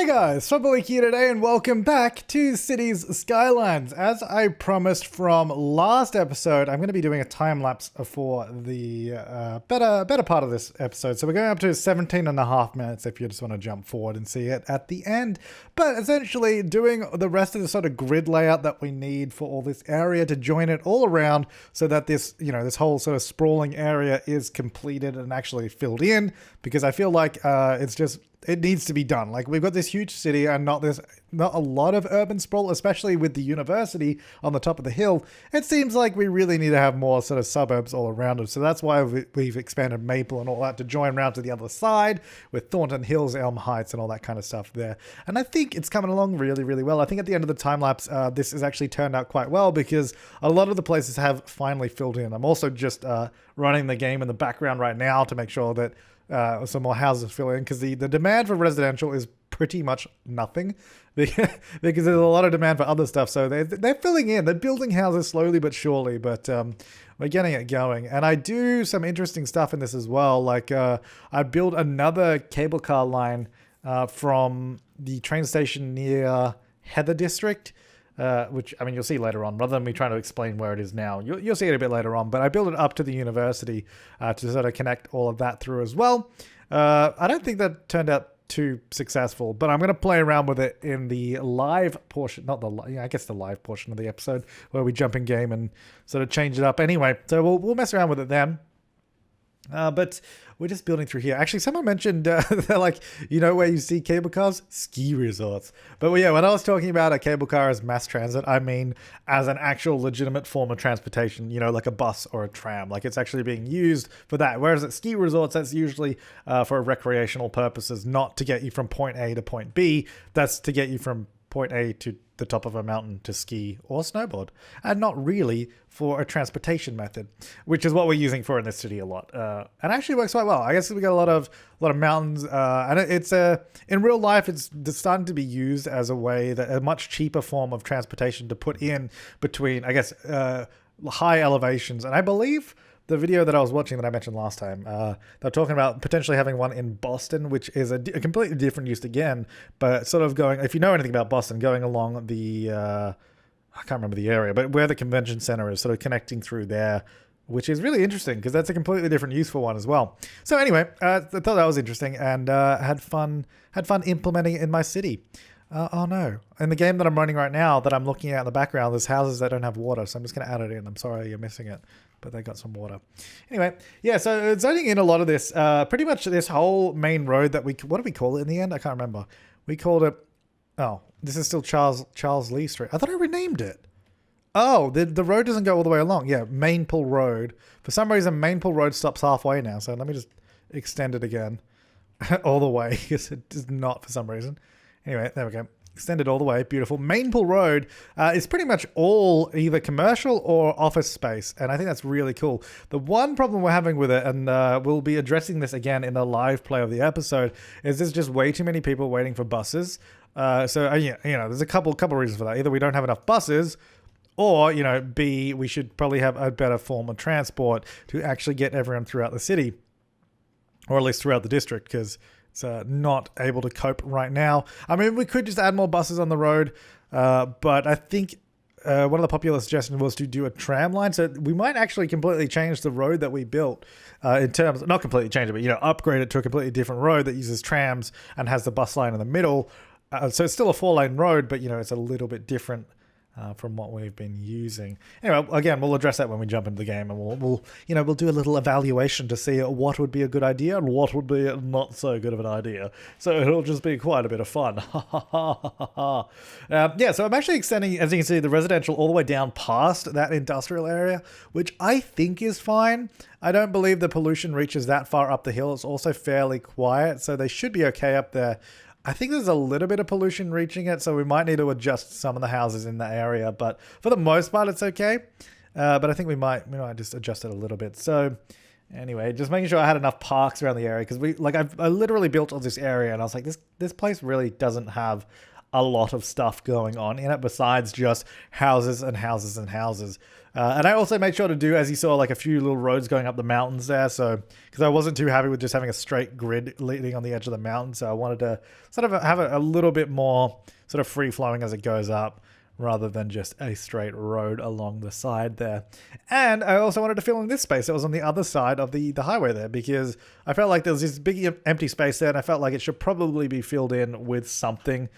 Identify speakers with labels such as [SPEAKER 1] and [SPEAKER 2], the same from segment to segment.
[SPEAKER 1] Hey guys, Flabaliki here today and welcome back to Cities Skylines. As I promised from last episode, I'm going to be doing a time lapse for the better part of this episode. So we're going up to 17 and a half minutes if you just want to jump forward and see it at the end. But essentially doing the rest of the sort of grid layout that we need for all this area to join it all around so that this, this whole sort of sprawling area is completed and actually filled in, because I feel like it needs to be done. Like, we've got this huge city and not a lot of urban sprawl, especially with the university on the top of the hill. It seems like we really need to have more sort of suburbs all around it. So that's why we've expanded Maple and all that to join around to the other side with Thornton Hills, Elm Heights and all that kind of stuff there. And I think it's coming along really, really well. I think at the end of the time lapse, this has actually turned out quite well because a lot of the places have finally filled in. I'm also just running the game in the background right now to make sure that some more houses fill in, because the demand for residential is pretty much nothing because there's a lot of demand for other stuff. So they're filling in. They're building houses slowly but surely, but we're getting it going. And I do some interesting stuff in this as well. Like I built another cable car line from the train station near Heather District, which, I mean, you'll see later on, rather than me trying to explain where it is now. You'll see it a bit later on, but I built it up to the university to sort of connect all of that through as well. I don't think that turned out too successful, but I'm going to play around with it in the live portion, I guess the live portion of the episode, where we jump in game and sort of change it up anyway. So we'll mess around with it then. But we're just building through here. Actually, someone mentioned, they're like, where you see cable cars? Ski resorts. But yeah, when I was talking about a cable car as mass transit, I mean as an actual legitimate form of transportation, like a bus or a tram. Like, it's actually being used for that. Whereas at ski resorts, that's usually for recreational purposes, not to get you from point A to point B. That's to get you from point A to the top of a mountain to ski or snowboard, and not really for a transportation method, which is what we're using for in this city a lot. And actually works quite well. I guess we got a lot of mountains, and it's in real life, it's starting to be used as a much cheaper form of transportation to put in between, I guess, high elevations. And I believe the video that I was watching that I mentioned last time, they're talking about potentially having one in Boston, which is a completely different use again, but sort of going, if you know anything about Boston, going along the, I can't remember the area, but where the convention center is, sort of connecting through there, which is really interesting because that's a completely different use for one as well. So anyway, I thought that was interesting and had fun implementing it in my city. Oh no. In the game that I'm running right now that I'm looking at in the background, there's houses that don't have water, so I'm just going to add it in. I'm sorry you're missing it, but they got some water. Anyway, yeah, so it's zoning in a lot of this, pretty much this whole main road that what did we call it in the end? I can't remember. We called it, this is still Charles Lee Street. I thought I renamed it. Oh, the road doesn't go all the way along. Yeah, Maple Road. For some reason, Maple Road stops halfway now, so let me just extend it again all the way, because it does not for some reason. Anyway, there we go. Extended all the way. Beautiful. Maple Road is pretty much all either commercial or office space. And I think that's really cool. The one problem we're having with it, and we'll be addressing this again in the live play of the episode, is there's just way too many people waiting for buses. There's a couple reasons for that. Either we don't have enough buses, or, B, we should probably have a better form of transport to actually get everyone throughout the city, or at least throughout the district, because it's not able to cope right now. I mean, we could just add more buses on the road, but I think one of the popular suggestions was to do a tram line. So we might actually completely change the road that we built in terms, not completely change it, but, upgrade it to a completely different road that uses trams and has the bus line in the middle. So it's still a 4-lane road, but, it's a little bit different from what we've been using. Anyway, again, we'll address that when we jump into the game, and we'll do a little evaluation to see what would be a good idea and what would be not so good of an idea. So it'll just be quite a bit of fun. So I'm actually extending, as you can see, the residential all the way down past that industrial area, which I think is fine. I don't believe the pollution reaches that far up the hill. It's also fairly quiet, so they should be okay up there. I think there's a little bit of pollution reaching it, so we might need to adjust some of the houses in the area. But for the most part, it's okay. But I think we might just adjust it a little bit. So anyway, just making sure I had enough parks around the area, because I literally built all this area, and I was like, this place really doesn't have a lot of stuff going on in it besides just houses and houses and houses. And I also made sure to do, as you saw, like a few little roads going up the mountains there. So, because I wasn't too happy with just having a straight grid leading on the edge of the mountain. So I wanted to sort of have a little bit more sort of free flowing as it goes up, rather than just a straight road along the side there. And I also wanted to fill in this space that was on the other side of the highway there, because I felt like there was this big empty space there, and I felt like it should probably be filled in with something,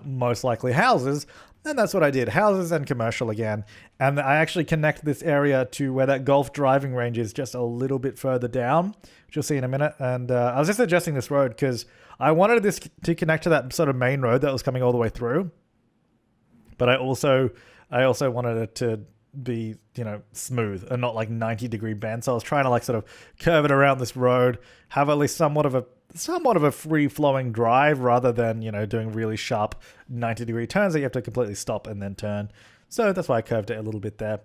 [SPEAKER 1] most likely houses. And that's what I did, houses and commercial again. And I actually connect this area to where that golf driving range is, just a little bit further down, which you'll see in a minute. And I was just adjusting this road because I wanted this to connect to that sort of main road that was coming all the way through. But I also wanted it to be, smooth and not like 90-degree bend. So I was trying to like sort of curve it around this road, have at least somewhat of a free-flowing drive, rather than, doing really sharp 90-degree turns that you have to completely stop and then turn. So that's why I curved it a little bit there.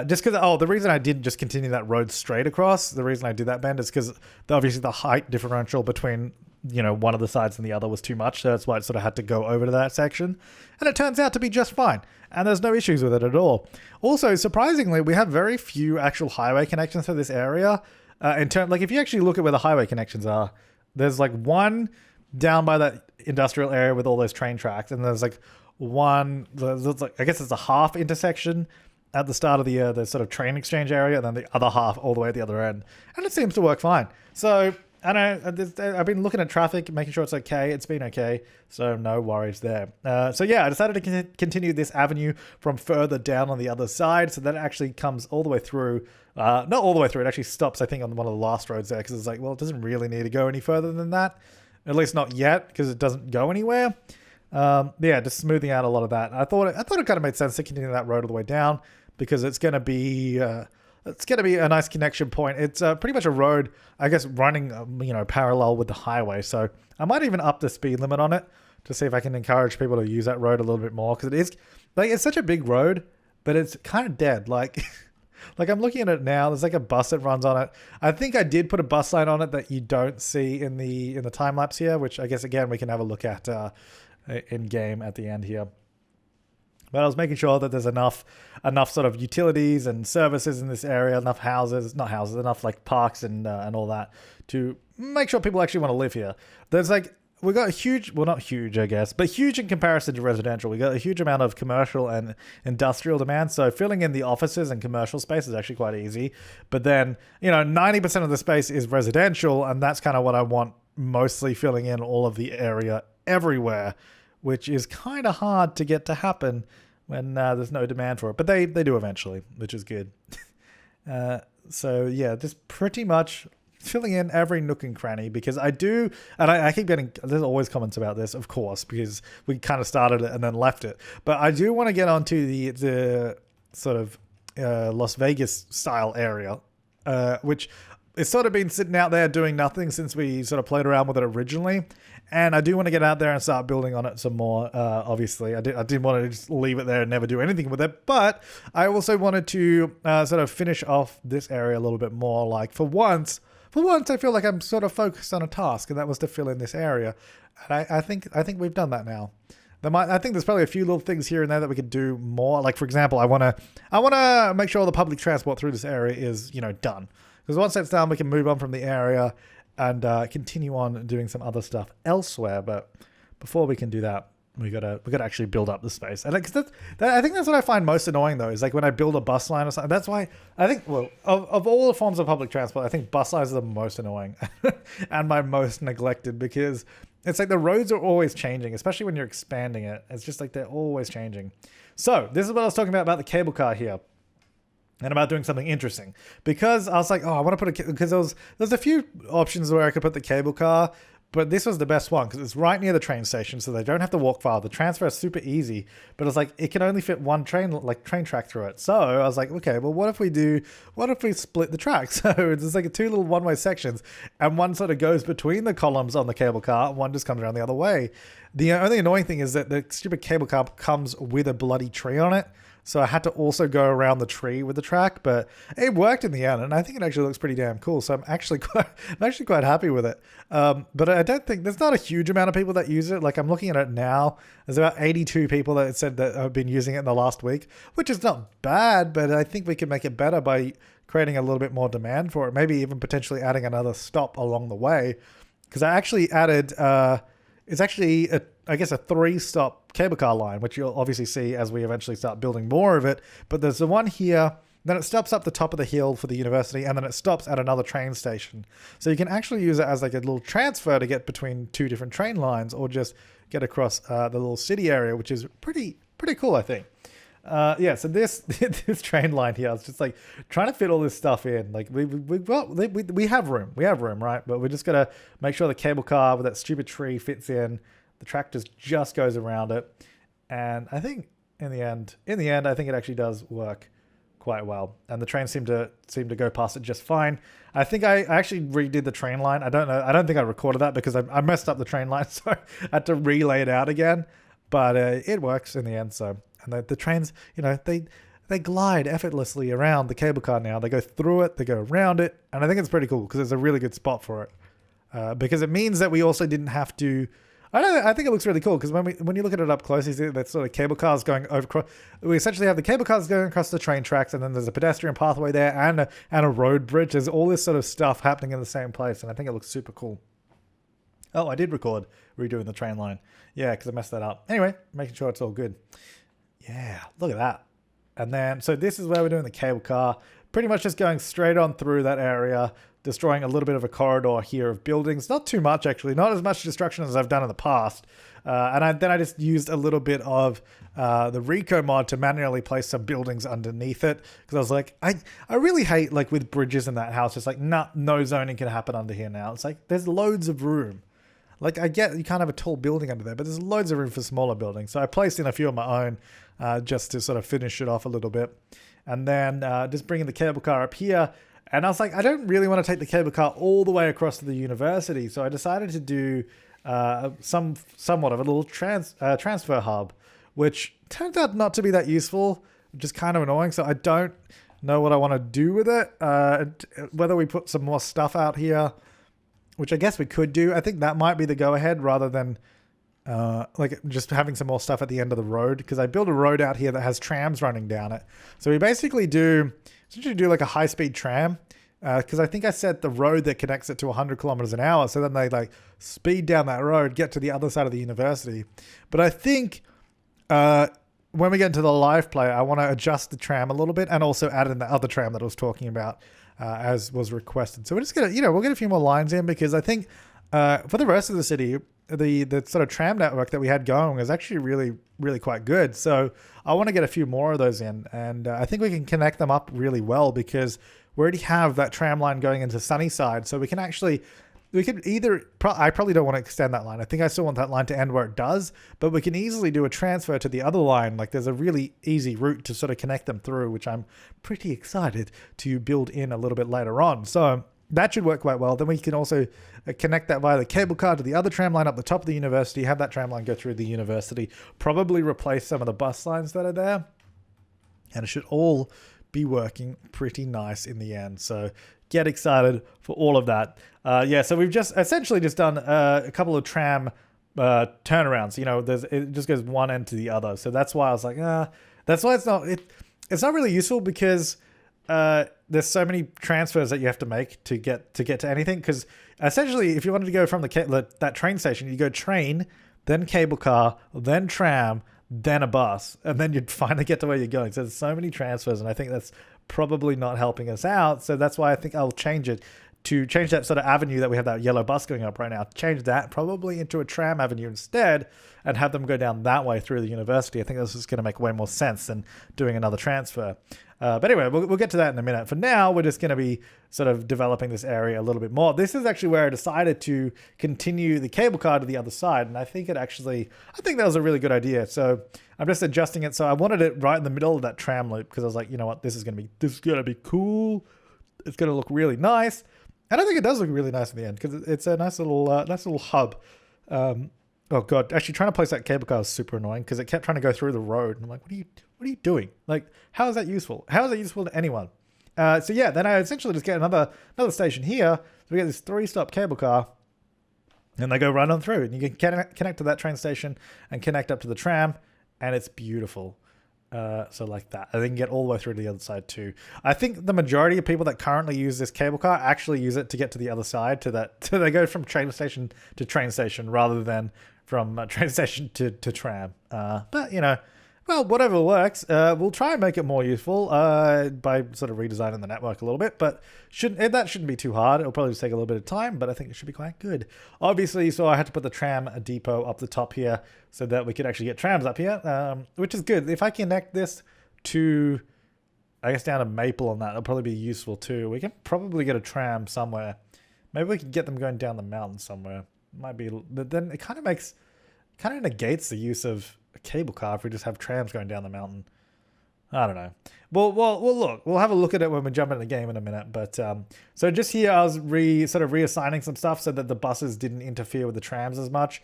[SPEAKER 1] Just because, the reason I didn't just continue that road straight across, the reason I did that bend is because obviously the height differential between one of the sides and the other was too much. So that's why it sort of had to go over to that section. And it turns out to be just fine. And there's no issues with it at all. Also, surprisingly, we have very few actual highway connections to this area. If you actually look at where the highway connections are, there's like one down by that industrial area with all those train tracks. And there's like one, I guess it's a half intersection at the start of the sort of train exchange area. And then the other half all the way at the other end. And it seems to work fine. So I've been looking at traffic, making sure it's okay. It's been okay, so no worries there. I decided to continue this avenue from further down on the other side, so that it actually comes all the way through. Not all the way through, it actually stops, I think, on one of the last roads there, because it's like, well, it doesn't really need to go any further than that. At least not yet, because it doesn't go anywhere. Just smoothing out a lot of that. I thought it kind of made sense to continue that road all the way down, because it's going to be... It's going to be a nice connection point. It's pretty much a road, I guess, running, parallel with the highway. So I might even up the speed limit on it to see if I can encourage people to use that road a little bit more. Because it is, it's such a big road, but it's kind of dead. Like I'm looking at it now. There's like a bus that runs on it. I think I did put a bus sign on it that you don't see in the time lapse here, which I guess, again, we can have a look at in game at the end here. But I was making sure that there's enough sort of utilities and services in this area, enough like parks and all that to make sure people actually want to live here. There's we got a huge, well, not huge, I guess, but huge in comparison to residential. We got a huge amount of commercial and industrial demand. So filling in the offices and commercial space is actually quite easy. But then, 90% of the space is residential, and that's kind of what I want, mostly filling in all of the area everywhere, which is kind of hard to get to happen when there's no demand for it. But they do eventually, which is good. Just pretty much filling in every nook and cranny, because I do, and I keep getting, there's always comments about this, of course, because we kind of started it and then left it. But I do want to get onto the sort of Las Vegas style area, which it's sort of been sitting out there doing nothing since we sort of played around with it originally. And I do want to get out there and start building on it some more, obviously. I didn't want to just leave it there and never do anything with it. But I also wanted to sort of finish off this area a little bit more. Like, for once, I feel like I'm sort of focused on a task, and that was to fill in this area. And I think we've done that now. I think there's probably a few little things here and there that we could do more. Like, for example, I want to make sure the public transport through this area is, done. Because once that's done, we can move on from the area and continue on doing some other stuff elsewhere. But before we can do that, we gotta actually build up the space. And I think that's what I find most annoying, though, is like when I build a bus line or something. That's why I think, well, of all the forms of public transport, I think bus lines are the most annoying and my most neglected, because it's like the roads are always changing, especially when you're expanding it. It's just like they're always changing. So this is what I was talking about the cable car here. And about doing something interesting, because I was like, I want to put because there's a few options where I could put the cable car, but this was the best one because it's right near the train station, so they don't have to walk far. The transfer is super easy, but it's like it can only fit one train track through it. So I was like, okay, well, what if we split the track? So it's like two little one-way sections, and one sort of goes between the columns on the cable car, and one just comes around the other way. The only annoying thing is that the stupid cable car comes with a bloody tree on it. So I had to also go around the tree with the track, but it worked in the end, and I think it actually looks pretty damn cool. So I'm actually quite happy with it. But I don't think there's not a huge amount of people that use it. Like I'm looking at it now, there's about 82 people that said that have been using it in the last week, which is not bad, but I think we can make it better by creating a little bit more demand for it. Maybe even potentially adding another stop along the way, because I actually added. It's actually, I guess, a 3-stop cable car line, which you'll obviously see as we eventually start building more of it. But there's the one here, then it stops up the top of the hill for the university, and then it stops at another train station. So you can actually use it as like a little transfer to get between 2 different train lines, or just get across the little city area, which is pretty cool, I think. Yeah, so this this train line here, I was just like trying to fit all this stuff in. Like we have room, right? But we just gotta make sure the cable car with that stupid tree fits in. The track just goes around it, and I think in the end, I think it actually does work quite well. And the trains seem to go past it just fine. I think I actually redid the train line. I don't know. I don't think I recorded that because I messed up the train line, so I had to relay it out again. But it works in the end. So. And the trains, they glide effortlessly around the cable car now. They go through it, they go around it, and I think it's pretty cool because it's a really good spot for it. Because it means that we also didn't have to. I think it looks really cool because when you look at it up close, you see that sort of cable cars going over. We essentially have the cable cars going across the train tracks, and then there's a pedestrian pathway there and a road bridge. There's all this sort of stuff happening in the same place, and I think it looks super cool. Oh, I did record redoing the train line. Yeah, because I messed that up. Anyway, making sure it's all good. Yeah, look at that. And then, so this is where we're doing the cable car. Pretty much just going straight on through that area, destroying a little bit of a corridor here of buildings. Not too much, actually. Not as much destruction as I've done in the past. Then I just used a little bit of the Rico mod to manually place some buildings underneath it. Because I was like, I really hate, like, with bridges in that house. It's like, nah, no zoning can happen under here now. It's like, there's loads of room. Like, I get you can't have a tall building under there, but there's loads of room for smaller buildings. So I placed in a few of my own just to sort of finish it off a little bit. And then just bringing the cable car up here. And I was like, I don't really want to take the cable car all the way across to the university. So I decided to do somewhat of a little transfer hub, which turned out not to be that useful, which is kind of annoying. So I don't know what I want to do with it. Whether we put some more stuff out here, which I guess we could do. I think that might be the go-ahead rather than like just having some more stuff at the end of the road, because I built a road out here that has trams running down it. So we basically do like a high-speed tram, because I think I set the road that connects it to 100 kilometers an hour. So then they like speed down that road, get to the other side of the university. But I think when we get into the live play, I want to adjust the tram a little bit and also add in the other tram that I was talking about. As was requested. So we're just gonna, we'll get a few more lines in, because I think for the rest of the city, the sort of tram network that we had going is actually really quite good. So I want to get a few more of those in, and I think we can connect them up really well, because we already have that tram line going into Sunnyside. So we could either, I probably don't want to extend that line. I think I still want that line to end where it does, but we can easily do a transfer to the other line. Like there's a really easy route to sort of connect them through, which I'm pretty excited to build in a little bit later on. So that should work quite well. Then we can also connect that via the cable car to the other tram line up the top of the university, have that tram line go through the university, probably replace some of the bus lines that are there. And it should all be working pretty nice in the end. So get excited for all of that. So we've just essentially just done a couple of tram turnarounds. It just goes one end to the other. So that's why I was like, that's why it's not really useful, because there's so many transfers that you have to make to get to anything. Because essentially, if you wanted to go from that train station, you go train, then cable car, then tram, then a bus, and then you'd finally get to where you're going. So there's so many transfers, and I think that's probably not helping us out. So that's why I think I'll change that sort of avenue that we have, that yellow bus going up right now, change that probably into a tram avenue instead, and have them go down that way through the university. I think this is going to make way more sense than doing another transfer. But anyway, we'll get to that in a minute. For now, we're just going to be sort of developing this area a little bit more. This is actually where I decided to continue the cable car to the other side, and I think that was a really good idea. So I'm just adjusting it. So I wanted it right in the middle of that tram loop, because I was like, you know what, this is going to be cool. It's going to look really nice. And I think it does look really nice in the end, because it's a nice little hub. Oh god, actually trying to place that cable car is super annoying, because it kept trying to go through the road. And I'm like, what are What are you doing? Like, how is that useful? How is that useful to anyone? So yeah, then I essentially just get another station here. So we get this 3-stop cable car, and they go right on through. And you can connect to that train station and connect up to the tram, and it's beautiful. So like that. And they can get all the way through to the other side too. I think the majority of people that currently use this cable car actually use it to get to the other side, so they go from train station to train station rather than from train station to tram. But, you know, well, whatever works. We'll try and make it more useful by sort of redesigning the network a little bit, but that shouldn't be too hard. It'll probably just take a little bit of time, but I think it should be quite good. Obviously, so I had to put the Tram Depot up the top here so that we could actually get trams up here, which is good. If I connect this to, I guess, down to Maple on that, it'll probably be useful too. We can probably get a tram somewhere. Maybe we can get them going down the mountain somewhere. Might be, but then it kind of negates the use of a cable car if we just have trams going down the mountain. I don't know. Well, look. We'll have a look at it when we jump into the game in a minute. But so just here, I was sort of reassigning some stuff so that the buses didn't interfere with the trams as much.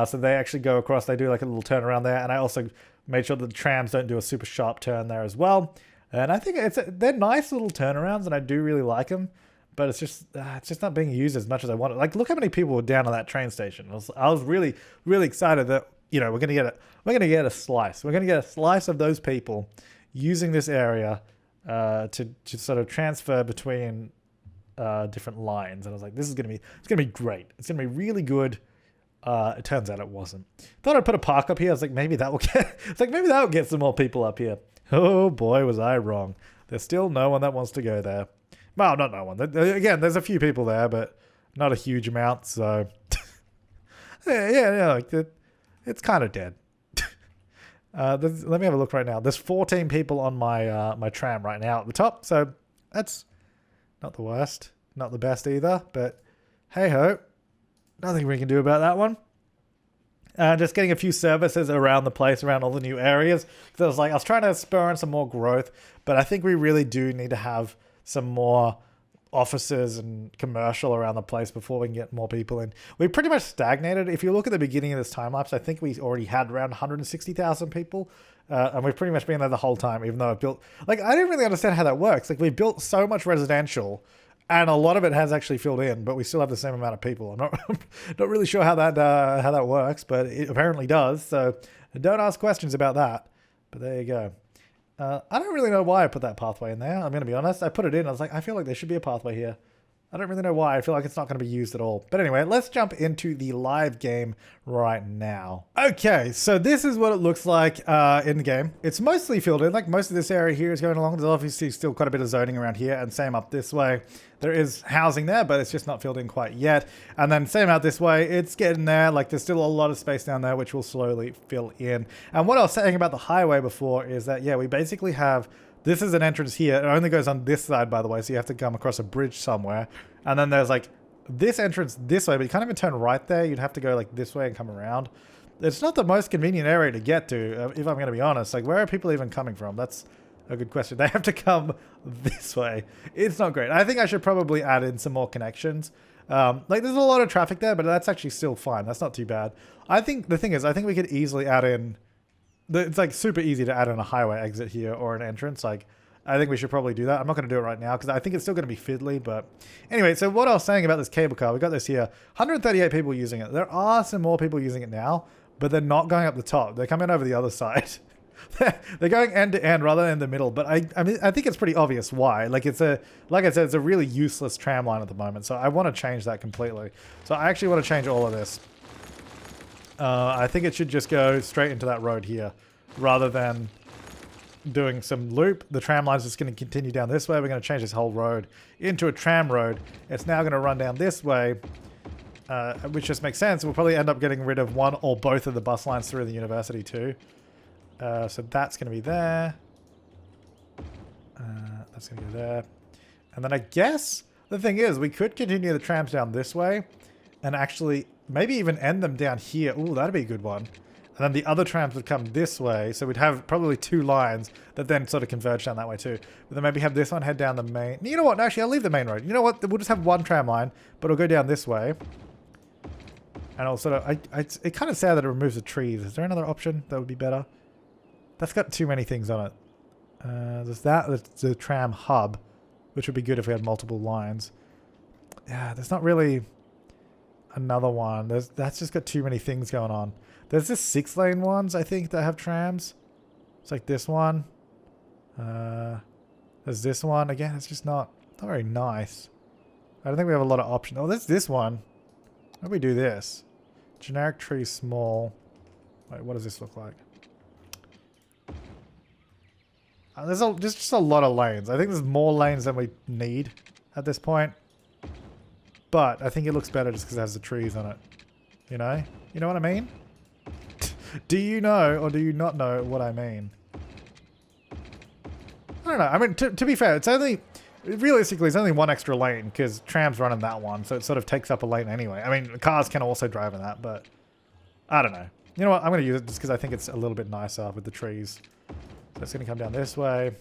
[SPEAKER 1] So they actually go across. They do like a little turnaround there, and I also made sure that the trams don't do a super sharp turn there as well. And I think they're nice little turnarounds, and I do really like them. But it's just not being used as much as I wanted. Like, look how many people were down on that train station. I was really, really excited that, you know, we're gonna get a slice. We're gonna get a slice of those people using this area to sort of transfer between different lines. And I was like, it's gonna be great. It's gonna be really good. It turns out it wasn't. Thought I'd put a park up here. I was like, maybe that will get some more people up here. Oh boy, was I wrong. There's still no one that wants to go there. Well, not no one. Again, there's a few people there, but not a huge amount. So yeah, like it's kind of dead. Let me have a look right now. There's 14 people on my my tram right now at the top. So that's not the worst, not the best either. But hey ho, nothing we can do about that one. Just getting a few services around the place, around all the new areas. Because I was trying to spur on some more growth, but I think we really do need to have some more offices and commercial around the place before we can get more people in. We pretty much stagnated. If you look at the beginning of this time lapse, I think we already had around 160,000 people. And we've pretty much been there the whole time, even though I've built, I didn't really understand how that works. Like, we built so much residential and a lot of it has actually filled in, but we still have the same amount of people. I'm not really sure how that works, but it apparently does. So don't ask questions about that, but there you go. I don't really know why I put that pathway in there. I'm going to be honest. I put it in. I was like, I feel like there should be a pathway here. I don't really know why. I feel like it's not going to be used at all. But anyway, let's jump into the live game right now. Okay, so this is what it looks like in the game. It's mostly filled in. Like, most of this area here is going along. There's obviously still quite a bit of zoning around here, and same up this way. There is housing there, but it's just not filled in quite yet. And then same out this way. It's getting there. Like, there's still a lot of space down there, which will slowly fill in. And what I was saying about the highway before is that, yeah, we basically have... This is an entrance here. It only goes on this side, by the way, so you have to come across a bridge somewhere. And then there's like this entrance this way, but you can't even turn right there. You'd have to go like this way and come around. It's not the most convenient area to get to, if I'm going to be honest. Like, where are people even coming from? That's a good question. They have to come this way. It's not great. I think I should probably add in some more connections. Like, there's a lot of traffic there, but that's actually still fine. That's not too bad. I think the thing is, I think we could easily add in... It's like super easy to add in a highway exit here or an entrance. Like, I think we should probably do that. I'm not going to do it right now because I think it's still going to be fiddly. But anyway, so what I was saying about this cable car, we got this here. 138 people using it. There are some more people using it now, but they're not going up the top. They're coming over the other side. They're going end to end rather than in the middle. But I mean, I think it's pretty obvious why. Like I said, it's a really useless tram line at the moment. So I want to change that completely. So I actually want to change all of this. I think it should just go straight into that road here rather than doing some loop. The tram line's just going to continue down this way. We're going to change this whole road into a tram road. It's now going to run down this way, which just makes sense. We'll probably end up getting rid of one or both of the bus lines through the university too. So that's going to be there. That's going to go there. And then I guess the thing is, we could continue the trams down this way and actually... maybe even end them down here. Ooh, that'd be a good one. And then the other trams would come this way. So we'd have probably two lines that then sort of converge down that way too. But then maybe have this one head down the main... You know what? Actually, I'll leave the main road. You know what? We'll just have one tram line, but it'll go down this way. And I'll sort of... it's kind of sad that it removes the trees. Is there another option that would be better? That's got too many things on it. There's the tram hub, which would be good if we had multiple lines. Yeah, there's not really another one. That's just got too many things going on. There's just 6-lane ones, I think, that have trams. It's like this one. There's this one. Again, it's just not very nice. I don't think we have a lot of options. Oh, there's this one. How do we do this? Generic tree small. Wait, what does this look like? There's just a lot of lanes. I think there's more lanes than we need at this point. But I think it looks better just because it has the trees on it. You know? You know what I mean? Do you know or do you not know what I mean? I don't know. I mean, to be fair, it's only... Realistically, it's only one extra lane because trams run in that one. So it sort of takes up a lane anyway. I mean, cars can also drive in that, but... I don't know. You know what? I'm going to use it just because I think it's a little bit nicer with the trees. So it's going to come down this way.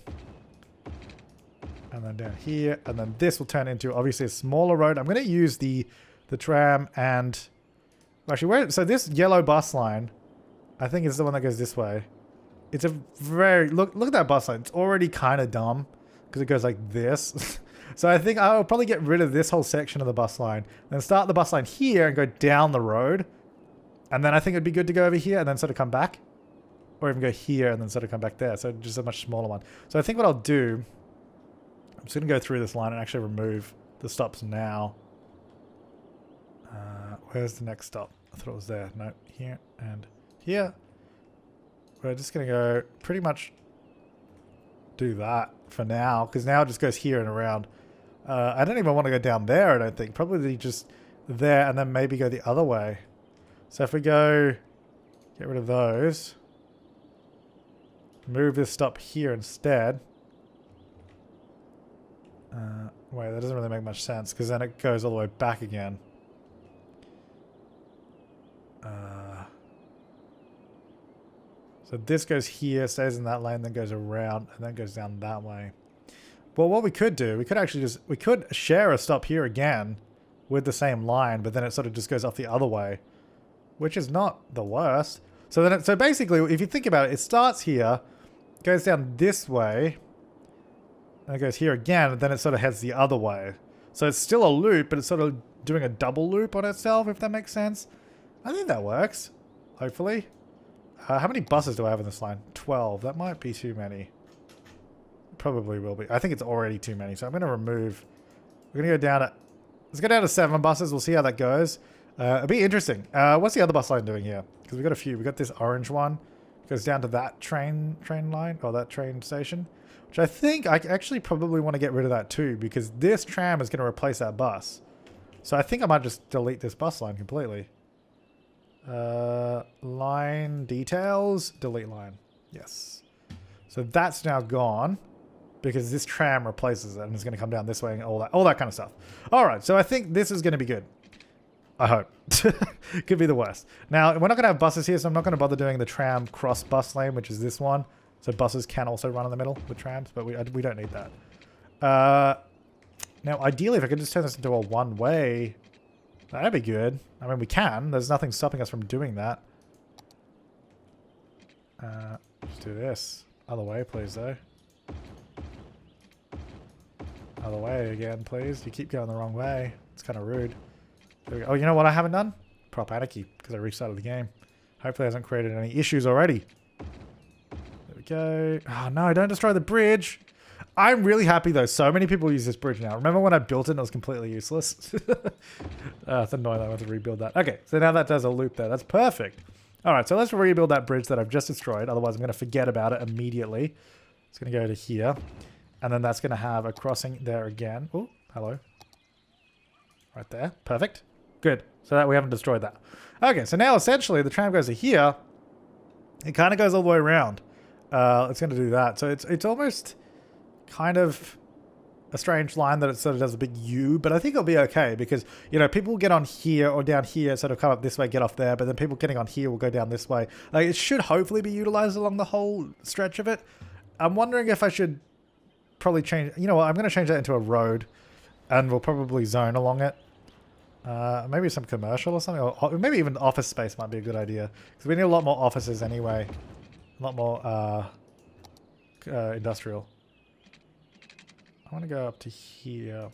[SPEAKER 1] And then down here. And then this will turn into, obviously, a smaller road. I'm going to use the tram and... Actually, so this yellow bus line, I think is the one that goes this way. It's a very... Look at that bus line. It's already kind of dumb because it goes like this. So I think I'll probably get rid of this whole section of the bus line. Then start the bus line here and go down the road. And then I think it'd be good to go over here and then sort of come back. Or even go here and then sort of come back there. So just a much smaller one. So I think what I'll do... I'm just going to go through this line and actually remove the stops now. Where's the next stop? I thought it was there. No, here and here. We're just going to go pretty much do that for now. Because now it just goes here and around. I don't even want to go down there, I don't think. Probably just there and then maybe go the other way. So if we go... Get rid of those. Move this stop here instead. Wait, that doesn't really make much sense because then it goes all the way back again. So this goes here, stays in that lane, then goes around, and then goes down that way. Well, what we could do, we could share a stop here again with the same line, but then it sort of just goes off the other way, which is not the worst. So basically, if you think about it, it starts here, goes down this way, and it goes here again, and then it sort of heads the other way. So it's still a loop, but it's sort of doing a double loop on itself, if that makes sense. I think that works, hopefully. How many buses do I have in this line? 12. That might be too many. Probably will be. I think it's already too many, so I'm going to remove... We're going to go down to... Let's go down to 7 buses. We'll see how that goes. It'll be interesting. What's the other bus line doing here? Because we've got a few. We've got this orange one. It goes down to that train line, or that train station. Which I think I actually probably want to get rid of that too, because this tram is going to replace that bus. So I think I might just delete this bus line completely. Line details, delete line. Yes. So that's now gone because this tram replaces it and it's going to come down this way and all that kind of stuff. All right. So I think this is going to be good. I hope. Could be the worst. Now, we're not going to have buses here, so I'm not going to bother doing the tram cross bus lane, which is this one. So buses can also run in the middle with trams, but we don't need that. Now, ideally, if I could just turn this into a one-way, that'd be good. I mean, we can. There's nothing stopping us from doing that. Let's do this. Other way, please, though. Other way again, please. You keep going the wrong way. It's kind of rude. There we go. Oh, you know what I haven't done? Prop anarchy, because I restarted the game. Hopefully it hasn't created any issues already. There we go. Oh, no, don't destroy the bridge. I'm really happy, though. So many people use this bridge now. Remember when I built it and it was completely useless? It's annoying that I want to rebuild that. Okay, so now that does a loop there. That's perfect. All right, so let's rebuild that bridge that I've just destroyed. Otherwise, I'm going to forget about it immediately. It's going to go to here. And then that's going to have a crossing there again. Oh, hello. Right there. Perfect. Good. So that we haven't destroyed that. Okay, so now essentially the tram goes to here. It kind of goes all the way around. It's going to do that. So it's almost kind of a strange line that it sort of does a big U, but I think it'll be okay because, you know, people will get on here or down here, sort of come up this way, get off there, but then people getting on here will go down this way. Like, it should hopefully be utilized along the whole stretch of it. I'm wondering if I should probably change, you know what, I'm going to change that into a road and we'll probably zone along it. Maybe some commercial or something, or maybe even office space might be a good idea because we need a lot more offices anyway. A lot more industrial. I want to go up to here.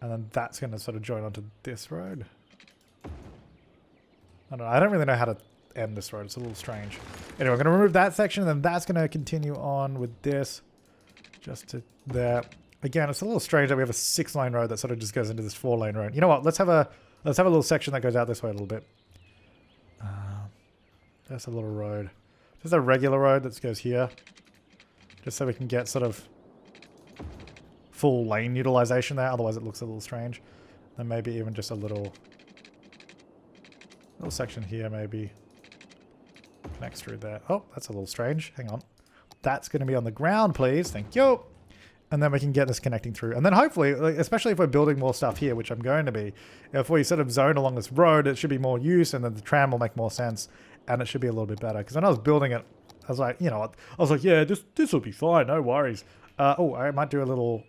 [SPEAKER 1] And then that's going to sort of join onto this road. I don't know. I don't really know how to end this road. It's a little strange. Anyway, I'm going to remove that section, and then that's going to continue on with this. Just to there. Again, it's a little strange that we have a 6-lane road that sort of just goes into this 4-lane road. You know what? Let's have a little section that goes out this way a little bit. That's a little road. Just a regular road that goes here. Just so we can get sort of full lane utilization there. Otherwise it looks a little strange. Then maybe even just a little section here maybe connects through there. Oh, that's a little strange. Hang on. That's going to be on the ground, please. Thank you. And then we can get this connecting through. And then hopefully, especially if we're building more stuff here, which I'm going to be, if we sort of zone along this road, it should be more use, and then the tram will make more sense, and it should be a little bit better. Because when I was building it, I was like, you know, I was like, yeah, this will be fine, no worries. Oh, I might do a little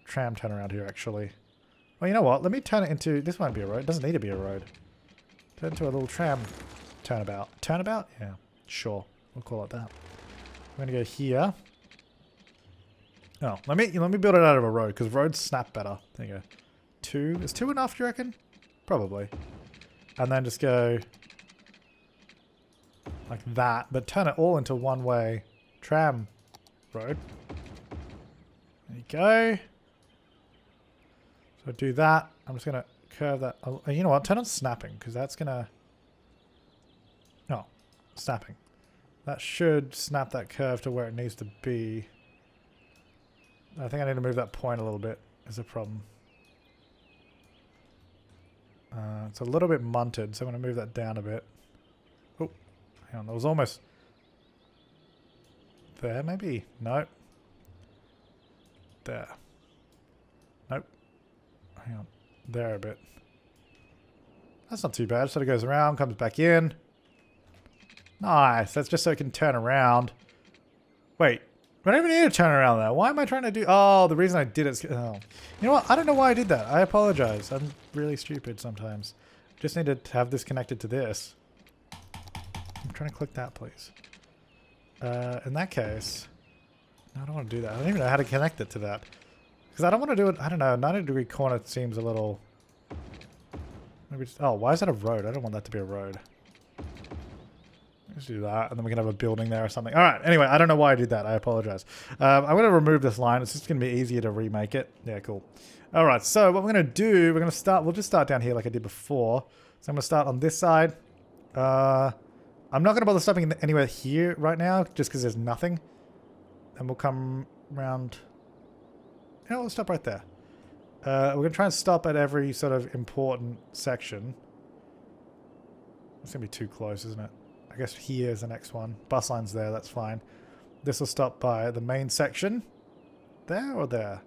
[SPEAKER 1] tram turnaround here, actually. Well, you know what? Let me turn it into... This won't be a road. It doesn't need to be a road. Turn it into a little tram turnabout. Turnabout? Yeah, sure. We'll call it that. I'm going to go here. Oh, let me build it out of a road, because roads snap better. There you go. 2. Is 2 enough, do you reckon? Probably. And then just go like that, but turn it all into one-way tram road. There you go. So do that. I'm just going to curve that. You know what? Turn on snapping, because that's going to... No, snapping. That should snap that curve to where it needs to be. I think I need to move that point a little bit is a problem. It's a little bit munted, so I'm going to move that down a bit. Oh, hang on. That was almost there, maybe? Nope. There. Nope. Hang on. There a bit. That's not too bad. Sort of goes around, comes back in. Nice. That's just so it can turn around. Wait. I don't even need to turn around there. Why am I trying to do... Oh, the reason I did it is... Oh. You know what? I don't know why I did that. I apologize. I'm really stupid sometimes. Just need to have this connected to this. I'm trying to click that, please. In that case... No, I don't want to do that. I don't even know how to connect it to that. Because I don't want to do it... I don't know. 90-degree corner seems a little... Maybe just... Oh, why is that a road? I don't want that to be a road. Let's do that, and then we can have a building there or something. All right. Anyway, I don't know why I did that. I apologize. I'm going to remove this line. It's just going to be easier to remake it. Yeah, cool. All right. So what we're going to do, we're going to start. We'll just start down here like I did before. So I'm going to start on this side. I'm not going to bother stopping anywhere here right now, just because there's nothing. And we'll come around. You know, we'll stop right there. We're going to try and stop at every sort of important section. It's going to be too close, isn't it? I guess here's the next one. Bus line's there, that's fine. This will stop by the main section. There or there?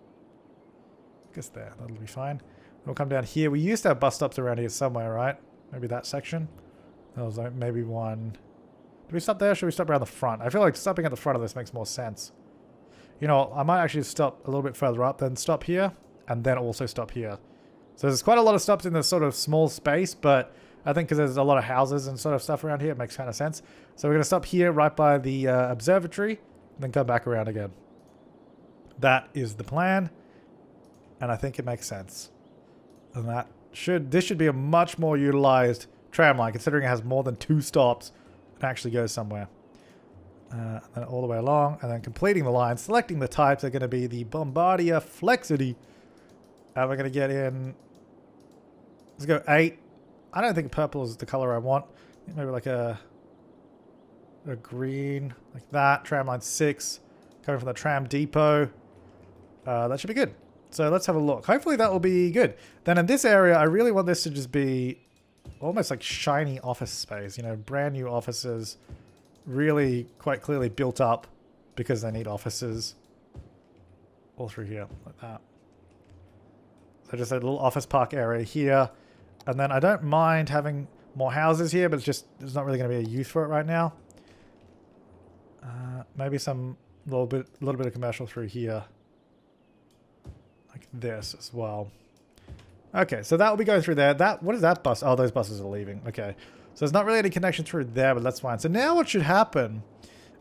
[SPEAKER 1] I guess there, that'll be fine. We'll come down here. We used to have bus stops around here somewhere, right? Maybe that section? There was like maybe one. Do we stop there or should we stop around the front? I feel like stopping at the front of this makes more sense. You know, I might actually stop a little bit further up, then stop here, and then also stop here. So there's quite a lot of stops in this sort of small space, but I think because there's a lot of houses and sort of stuff around here, it makes kind of sense. So we're going to stop here right by the observatory, and then come back around again. That is the plan, and I think it makes sense. And this should be a much more utilized tram line, considering it has more than 2 stops and actually goes somewhere. And then all the way along, and then completing the line, selecting the types are going to be the Bombardier Flexity. And we're going to get in, let's go 8. I don't think purple is the color I want. Maybe like a green, like that. Tram line 6, coming from the Tram Depot. That should be good. So let's have a look. Hopefully that will be good. Then in this area, I really want this to just be almost like shiny office space. You know, brand new offices, really quite clearly built up because they need offices all through here, like that. So just a little office park area here. And then I don't mind having more houses here, but it's just, there's not really going to be a use for it right now. Maybe some little bit of commercial through here. Like this as well. Okay, so that will be going through there. What is that bus? Oh, those buses are leaving. Okay. So there's not really any connection through there, but that's fine. So now what should happen?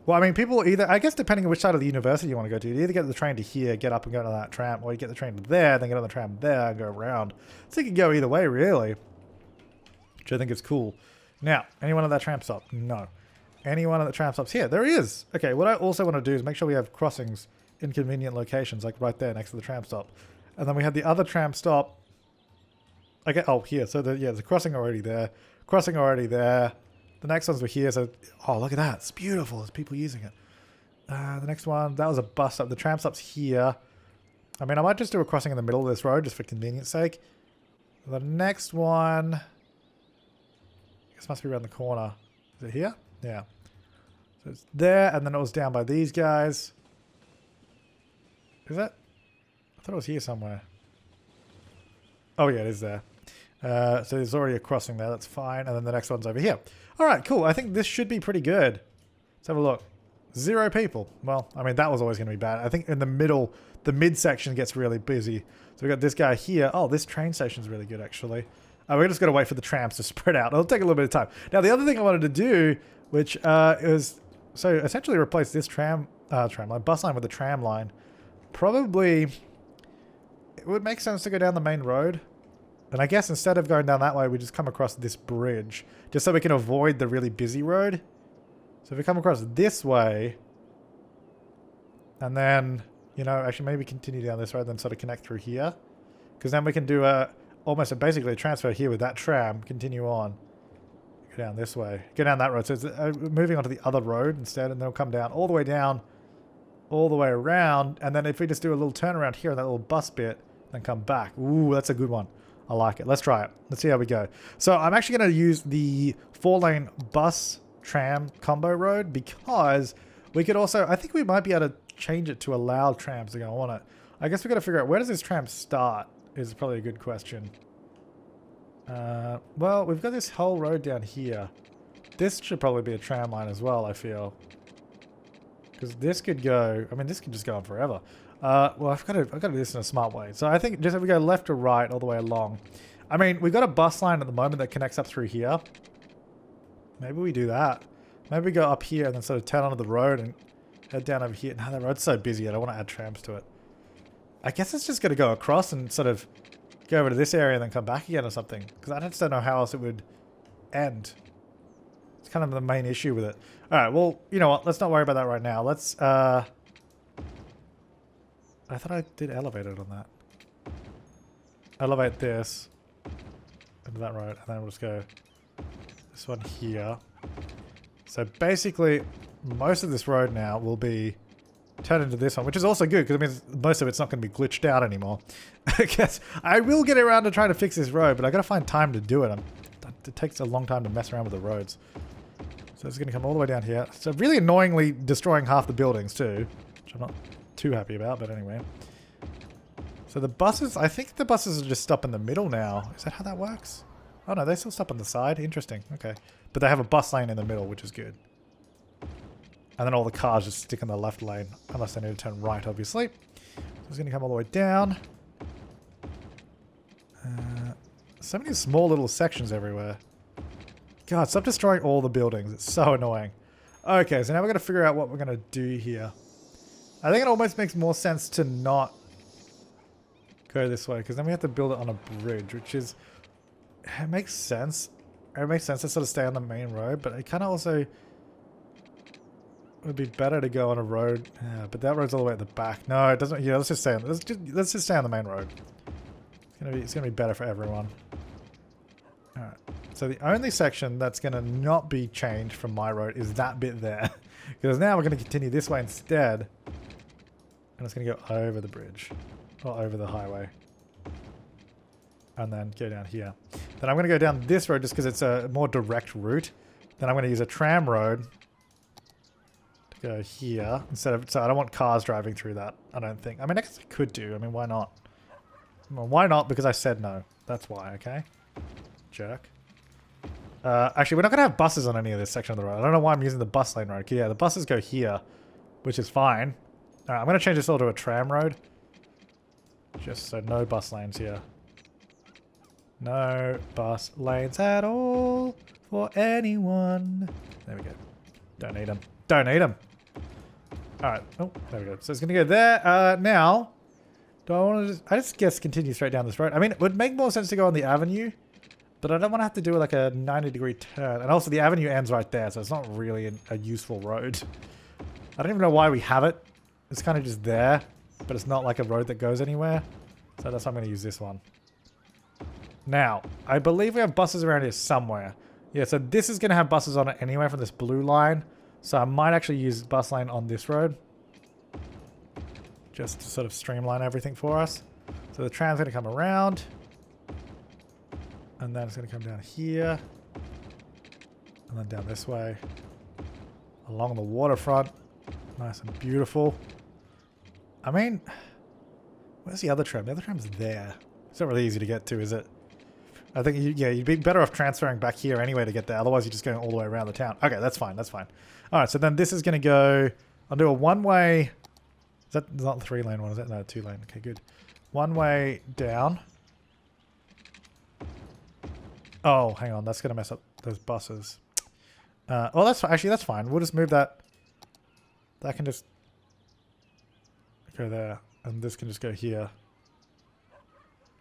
[SPEAKER 1] Well, I mean, people either, I guess depending on which side of the university you want to go to, you either get the train to here, get up and go to that tram, or you get the train to there, then get on the tram there and go around. So you can go either way, really. Which I think is cool. Now, anyone at that tram stop? No. Anyone at the tram stops here? There he is. Okay, what I also want to do is make sure we have crossings in convenient locations, like right there next to the tram stop. And then we have the other tram stop. Okay, oh, here. So, there's a crossing already there. Crossing already there. The next ones were here, so... Oh, look at that. It's beautiful. There's people using it. The next one, that was a bus stop. The tram stop's here. I mean, I might just do a crossing in the middle of this road, just for convenience sake. The next one... I guess must be around the corner. Is it here? Yeah. So it's there, and then it was down by these guys. Is it? I thought it was here somewhere. Oh, yeah, it is there. So there's already a crossing there. That's fine. And then the next one's over here. All right, cool. I think this should be pretty good. Let's have a look. 0 people. Well, I mean, that was always going to be bad. I think in the middle, the mid-section gets really busy. So we got this guy here. Oh, this train station's really good, actually. We're just going to wait for the trams to spread out. It'll take a little bit of time. Now, the other thing I wanted to do, which is... So, essentially replace this tram line, bus line with the tram line. Probably... It would make sense to go down the main road. And I guess instead of going down that way, we just come across this bridge. Just so we can avoid the really busy road. So if we come across this way... And then, you know, actually maybe continue down this road, then sort of connect through here. Because then we can do almost basically a transfer here with that tram. Continue on. Go down this way. Go down that road. So it's moving onto the other road instead. And then we'll come down all the way down. All the way around. And then if we just do a little turnaround here, that little bus bit, then come back. Ooh, that's a good one. I like it. Let's try it. Let's see how we go. So I'm actually going to use the 4-lane bus tram combo road because we could also, I think we might be able to change it to allow trams to go on it. I guess we've got to figure out where does this tram start is probably a good question. Well, we've got this whole road down here. This should probably be a tram line as well, I feel. Because this could go, I mean, this could just go on forever. Well, I've got to do this in a smart way. So I think just if we go left to right all the way along. I mean, we've got a bus line at the moment that connects up through here. Maybe we do that. Maybe we go up here and then sort of turn onto the road and head down over here. No, the road's so busy, I don't want to add trams to it. I guess it's just going to go across and sort of go over to this area and then come back again or something. Because I just don't know how else it would end. It's kind of the main issue with it. Alright, well, you know what? Let's not worry about that right now. Let's, I thought I did elevate it on that. Elevate this into that road, and then we'll just go this one here. So basically, most of this road now will be turned into this one, which is also good because it means most of it's not going to be glitched out anymore. I guess I will get around to trying to fix this road, but I got to find time to do it. It takes a long time to mess around with the roads. So it's going to come all the way down here. So really annoyingly destroying half the buildings too, which I'm not too happy about, but anyway. So the buses, I think the buses are just stop in the middle now. Is that how that works? Oh no, they still stop on the side. Interesting. Okay. But they have a bus lane in the middle, which is good. And then all the cars just stick in the left lane, unless they need to turn right, obviously. So it's going to come all the way down. So many small little sections everywhere. God, stop destroying all the buildings. It's so annoying. Okay, so now we're going to figure out what we're going to do here. I think it almost makes more sense to not go this way, because then we have to build it on a bridge, which is... It makes sense. It makes sense to sort of stay on the main road, but it kind of also... It would be better to go on a road. Yeah, but that road's all the way at the back. No, it doesn't... Yeah, let's just stay on... Let's just stay on the main road. It's gonna be better for everyone. Alright. So the only section that's gonna not be changed from my road is that bit there. Because now we're gonna continue this way instead. And it's gonna go over the bridge. Or over the highway. And then go down here. Then I'm gonna go down this road just because it's a more direct route. Then I'm gonna use a tram road to go here instead of... So I don't want cars driving through that, I don't think. I mean, I guess I could do. I mean, why not? Well, why not? Because I said no. That's why, okay? Jerk. Actually, we're not going to have buses on any of this section of the road. I don't know why I'm using the bus lane road. Okay, yeah, the buses go here, which is fine. Alright, I'm going to change this all to a tram road. Just so no bus lanes here. No bus lanes at all. for anyone. There we go. Don't need them. Don't need them. All right. Oh, there we go. So it's going to go there. Now, do I want to just... I just guess continue straight down this road. I mean, it would make more sense to go on the avenue, but I don't want to have to do like a 90-degree turn. And also the avenue ends right there, so it's not really a useful road. I don't even know why we have it. It's kind of just there, but it's not like a road that goes anywhere. So that's why I'm going to use this one. Now, I believe we have buses around here somewhere. Yeah, so this is going to have buses on it anyway from this blue line. So I might actually use bus lane on this road. Just to sort of streamline everything for us. So the tram's going to come around. And then it's going to come down here. And then down this way. Along the waterfront. Nice and beautiful. I mean, where's the other tram? The other tram's there. It's not really easy to get to, is it? I think, you'd be better off transferring back here anyway to get there. Otherwise, you're just going all the way around the town. Okay, that's fine. That's fine. All right, so then this is going to go... I'll do a one-way... Is that not the 3-lane one, is it? No, 2-lane. Okay, good. One way down. Oh, hang on. That's going to mess up those buses. Well, that's actually, that's fine. We'll just move that. That can just go there. And this can just go here.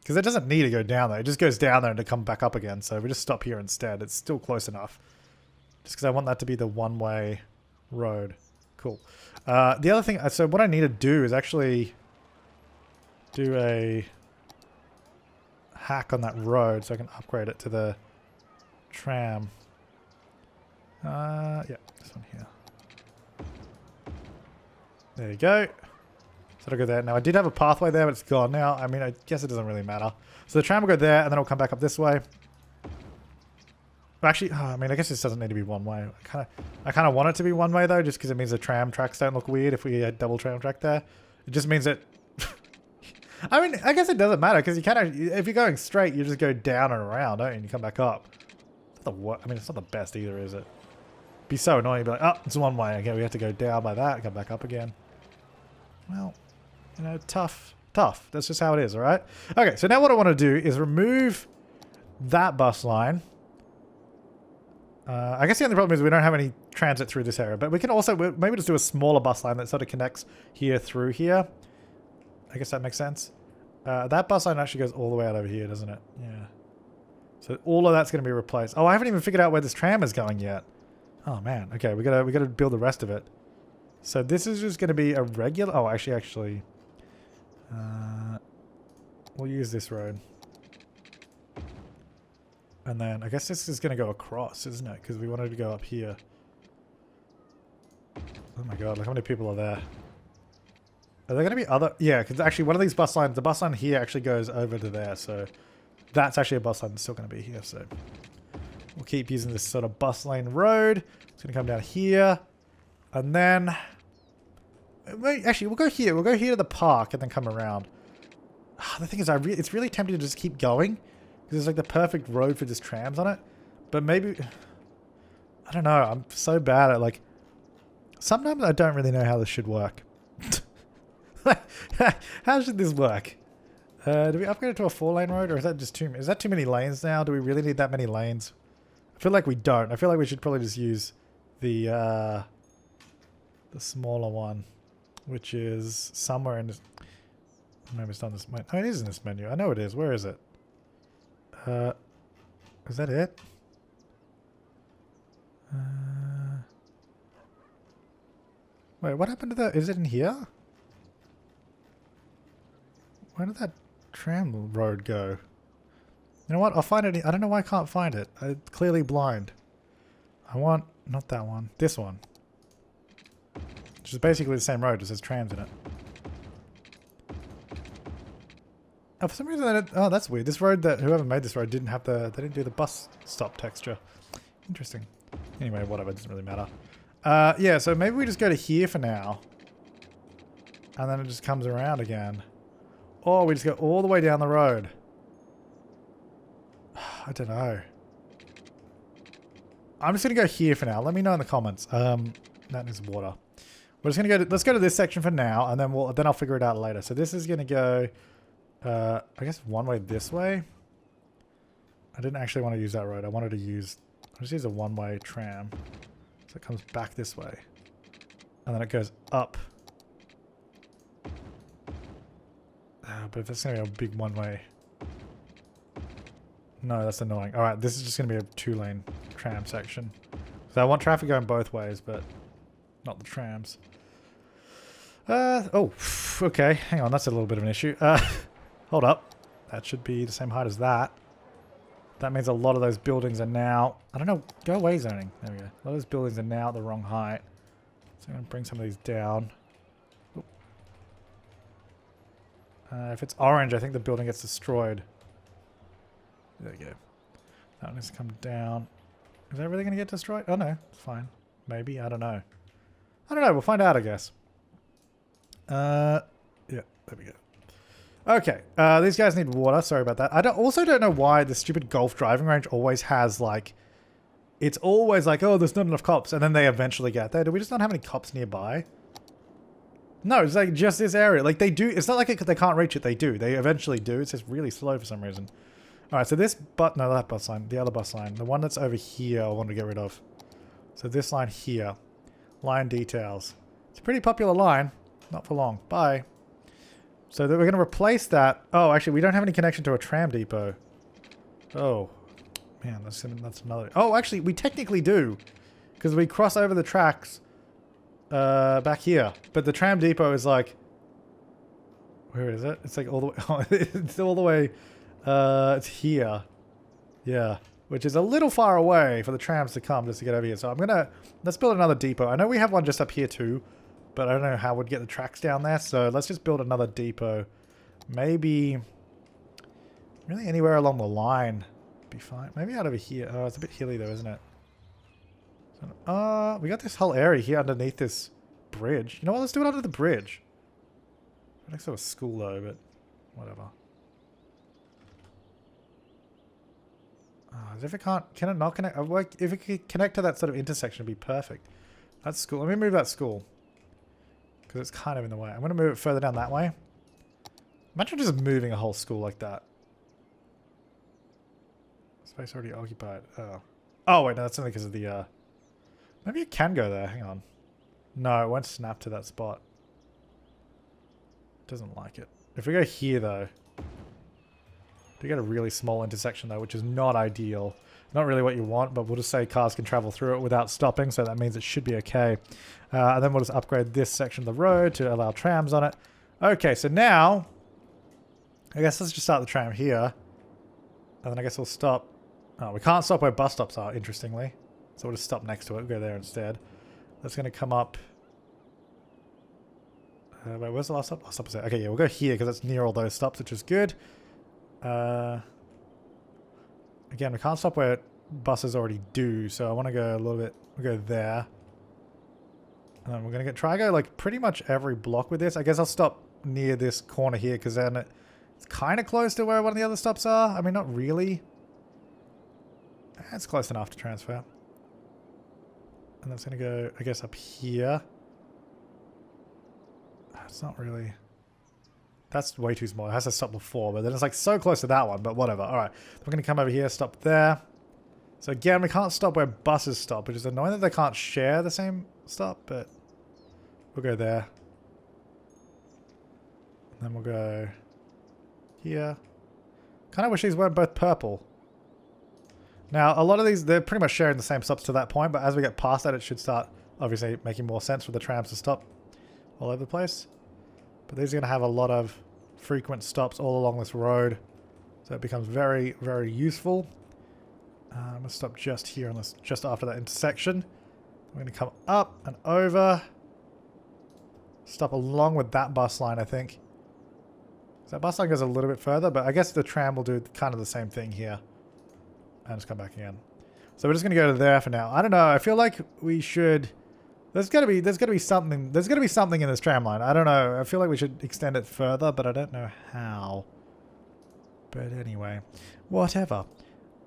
[SPEAKER 1] Because it doesn't need to go down there. It just goes down there and to come back up again. So we just stop here instead. It's still close enough. Just because I want that to be the one-way road. Cool. The other thing... So what I need to do is actually do a hack on that road so I can upgrade it to the tram. Yeah, this one here. There you go. So it'll go there. Now, I did have a pathway there, but it's gone now. I mean, I guess it doesn't really matter. So the tram will go there, and then it'll come back up this way. Actually, I mean, I guess this doesn't need to be one way. I kind of want it to be one way, though, just because it means the tram tracks don't look weird if we had double tram track there. It just means that... I mean, I guess it doesn't matter, because you kind of... If you're going straight, you just go down and around, don't you? And you come back up. It's not the I mean, it's not the best either, is it? Be so annoying. Be like, oh, it's one way. Okay, we have to go down by that, come back up again. Well... You know, tough. Tough. That's just how it is, alright? Okay, so now what I want to do is remove that bus line. I guess the only problem is we don't have any transit through this area, but we can also maybe just do a smaller bus line that sort of connects here through here. I guess that makes sense. That bus line actually goes all the way out over here, doesn't it? Yeah. So all of that's going to be replaced. Oh, I haven't even figured out where this tram is going yet. Oh man. Okay, we gotta build the rest of it. So this is just going to be a regular... Oh, actually... we'll use this road. And then I guess this is going to go across, isn't it? Because we wanted to go up here. Oh my god, look how many people are there. Are there going to be other... Yeah, because actually one of these bus lines, the bus line here actually goes over to there. So that's actually a bus line that's still going to be here. So we'll keep using this sort of bus lane road. It's going to come down here. And then... Actually, we'll go here. We'll go here to the park and then come around. The thing is, it's really tempting to just keep going. Because it's like the perfect road for just trams on it. But maybe... I don't know. I'm so bad at like... Sometimes I don't really know how this should work. How should this work? Do we upgrade it to a 4-lane road? Or is that just too... Is that too many lanes now? Do we really need that many lanes? I feel like we don't. I feel like we should probably just use the smaller one. Which is somewhere in this... Maybe it's not in this menu. Oh, it is in this menu. I know it is. Where is it? Is that it? Wait, what happened to the... Is it in here? Where did that tram road go? You know what? I'll find it. I don't know why I can't find it. I'm clearly blind. I want... Not that one. This one. Which is basically the same road, just has trams in it. Oh, for some reason they didn't... Oh, that's weird. This road that... Whoever made this road didn't have the... They didn't do the bus stop texture. Interesting. Anyway, whatever. It doesn't really matter. Yeah, so maybe we just go to here for now. And then it just comes around again. Or we just go all the way down the road. I don't know. I'm just going to go here for now. Let me know in the comments. That is water. We're just going to go to... Let's go to this section for now. And then I'll figure it out later. So this is going to go... I guess one way this way. I didn't actually want to use that road. I wanted to use... This is a one-way tram. So it comes back this way. And then it goes up. But if that's going to be a big one-way... No, that's annoying. Alright, this is just going to be a two-lane tram section. So I want traffic going both ways, but not the trams. Oh, okay. Hang on, that's a little bit of an issue. Hold up. That should be the same height as that. That means a lot of those buildings are now... I don't know. Go away, zoning. There we go. A lot of those buildings are now at the wrong height. So I'm going to bring some of these down. If it's orange, I think the building gets destroyed. There we go. That one needs to come down. Is that really going to get destroyed? Oh no, it's fine. Maybe, I don't know. I don't know, we'll find out, I guess. Yeah, there we go. Okay, these guys need water, sorry about that. I also don't know why the stupid golf driving range always has like... It's always like, oh, there's not enough cops, and then they eventually get there. Do we just not have any cops nearby? No, it's like just this area. Like they do, it's not like they can't reach it, they do. They eventually do, it's just really slow for some reason. Alright, so this no, that bus line, the other bus line. The one that's over here I want to get rid of. So this line here. Line details. It's a pretty popular line. Not for long. Bye. So we're going to replace that. Oh, actually, we don't have any connection to a tram depot. Oh. Man, that's another... Oh, actually, we technically do. Because we cross over the tracks back here. But the tram depot is like... Where is it? It's like all the way... Oh, it's all the way... it's here. Yeah. Which is a little far away for the trams to come just to get over here. So I'm going to... Let's build another depot. I know we have one just up here too. But I don't know how we'd get the tracks down there. So let's just build another depot. Maybe... Really anywhere along the line would be fine. Maybe out over here. Oh, it's a bit hilly though, isn't it? So, we got this whole area here underneath this bridge. You know what? Let's do it under the bridge. Next to a school though, but whatever. If it can't... Can it not connect? If it could connect to that sort of intersection, it'd be perfect. That's school. Let me move that school. Because it's kind of in the way. I'm going to move it further down that way. Imagine just moving a whole school like that. Space already occupied. Oh. Oh, wait, no, that's only because of the... Maybe you can go there. Hang on. No, it won't snap to that spot. Doesn't like it. If we go here, though... We get a really small intersection, though, which is not ideal. Not really what you want, but we'll just say cars can travel through it without stopping, so that means it should be okay. And then we'll just upgrade this section of the road to allow trams on it. Okay, so now... I guess let's just start the tram here. And then I guess we'll stop... Oh, we can't stop where bus stops are, interestingly. So we'll just stop next to it. We'll go there instead. That's going to come up... wait, where's the last stop? Last stop is there. Okay, yeah, we'll go here because it's near all those stops, which is good. Again, we can't stop where buses already do, so I want to go a little bit... We'll go there. And then we're going to try to go like pretty much every block with this. I guess I'll stop near this corner here because then it's kind of close to where one of the other stops are. I mean, not really. It's close enough to transfer. And that's going to go, I guess, up here. It's not really... That's way too small. It has to stop before, but then it's like so close to that one, but whatever. Alright, we're going to come over here, stop there. So again, we can't stop where buses stop, which is annoying that they can't share the same stop, but we'll go there. And then we'll go here. Kind of wish these weren't both purple. Now, a lot of these, they're pretty much sharing the same stops to that point, but as we get past that, it should start obviously making more sense for the trams to stop all over the place. But these are going to have a lot of frequent stops all along this road. So it becomes very, very useful. I'm going to stop just here, and just after that intersection. We're going to come up and over. Stop along with that bus line, I think. So that bus line goes a little bit further, but I guess the tram will do kind of the same thing here. And just come back again. So we're just going to go to there for now. I don't know. I feel like we should... There's got to be something in this tram line. I don't know. I feel like we should extend it further, but I don't know how. But anyway, whatever.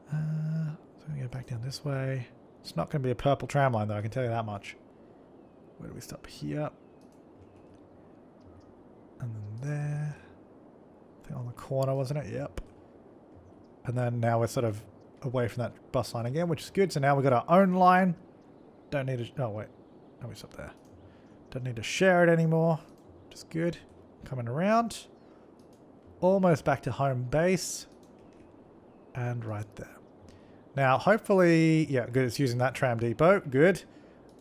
[SPEAKER 1] So I'm going to go back down this way. It's not going to be a purple tram line, though. I can tell you that much. Where do we stop? Here. And then there. I think on the corner, wasn't it? Yep. And then now we're sort of away from that bus line again, which is good. So now we've got our own line. Don't need to... Oh, wait. No, we stop there. Don't need to share it anymore. Which is good. Coming around. Almost back to home base. And right there. Now, hopefully... Yeah, good. It's using that Tram Depot. Good.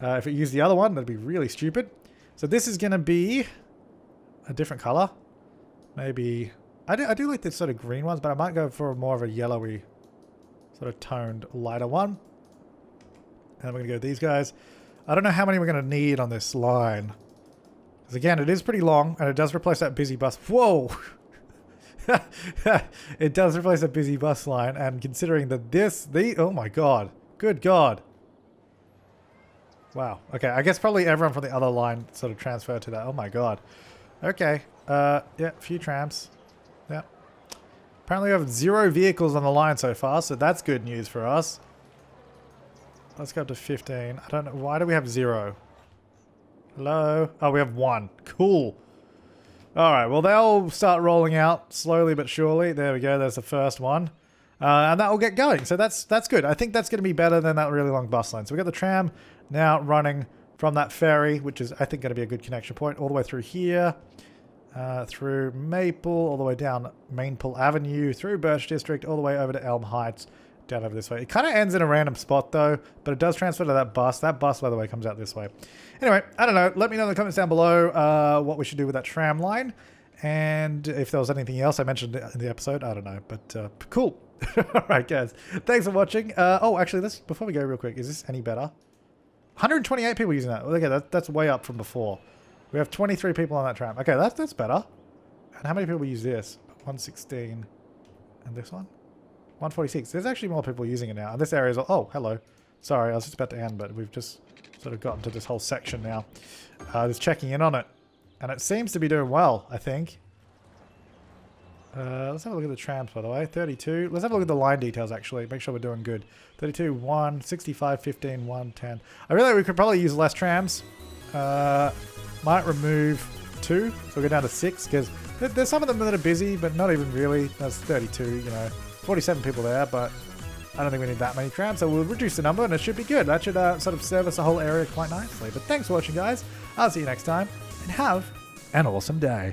[SPEAKER 1] If it used the other one, that'd be really stupid. So this is going to be a different color. Maybe... I do like the sort of green ones, but I might go for more of a yellowy sort of toned lighter one. And we're going to go with these guys. I don't know how many we're going to need on this line. Because again, it is pretty long, and it does replace that busy bus. Whoa! It does replace a busy bus line, and considering that oh my god. Good god. Wow. Okay, I guess probably everyone from the other line sort of transferred to that. Oh my god. Okay. Yeah, a few trams. Yeah. Apparently we have 0 vehicles on the line so far, so that's good news for us. Let's go up to 15. I don't know. Why do we have 0? Hello? Oh, we have 1. Cool. Alright, well they'll start rolling out slowly but surely. There we go. There's the first one. And that will get going. So that's good. I think that's going to be better than that really long bus line. So we got the tram now running from that ferry, which is, I think, going to be a good connection point, all the way through here. Through Maple, all the way down Mainpool Avenue, through Birch District, all the way over to Elm Heights, down over this way. It kind of ends in a random spot though, but it does transfer to that bus. That bus, by the way, comes out this way. Anyway, I don't know. Let me know in the comments down below what we should do with that tram line. And if there was anything else I mentioned in the episode, I don't know. But cool. Alright guys, thanks for watching. Oh, actually, before we go real quick, is this any better? 128 people using that. Okay, that's way up from before. We have 23 people on that tram. Okay, that's better. And how many people use this? 116. And this one? 146. There's actually more people using it now. And this area is... Oh, hello. Sorry, I was just about to end, but we've just sort of gotten to this whole section now. Just checking in on it. And it seems to be doing well, I think. Let's have a look at the trams, by the way. 32. Let's have a look at the line details, actually. Make sure we're doing good. 32, 1, 65, 15, 1, 10. I really think we could probably use less trams. Might remove 2, so we'll go down to 6, because there's some of them that are busy, but not even really. That's 32, you know. 47 people there, but I don't think we need that many trams, so we'll reduce the number, and it should be good. That should sort of service the whole area quite nicely. But thanks for watching, guys. I'll see you next time, and have an awesome day.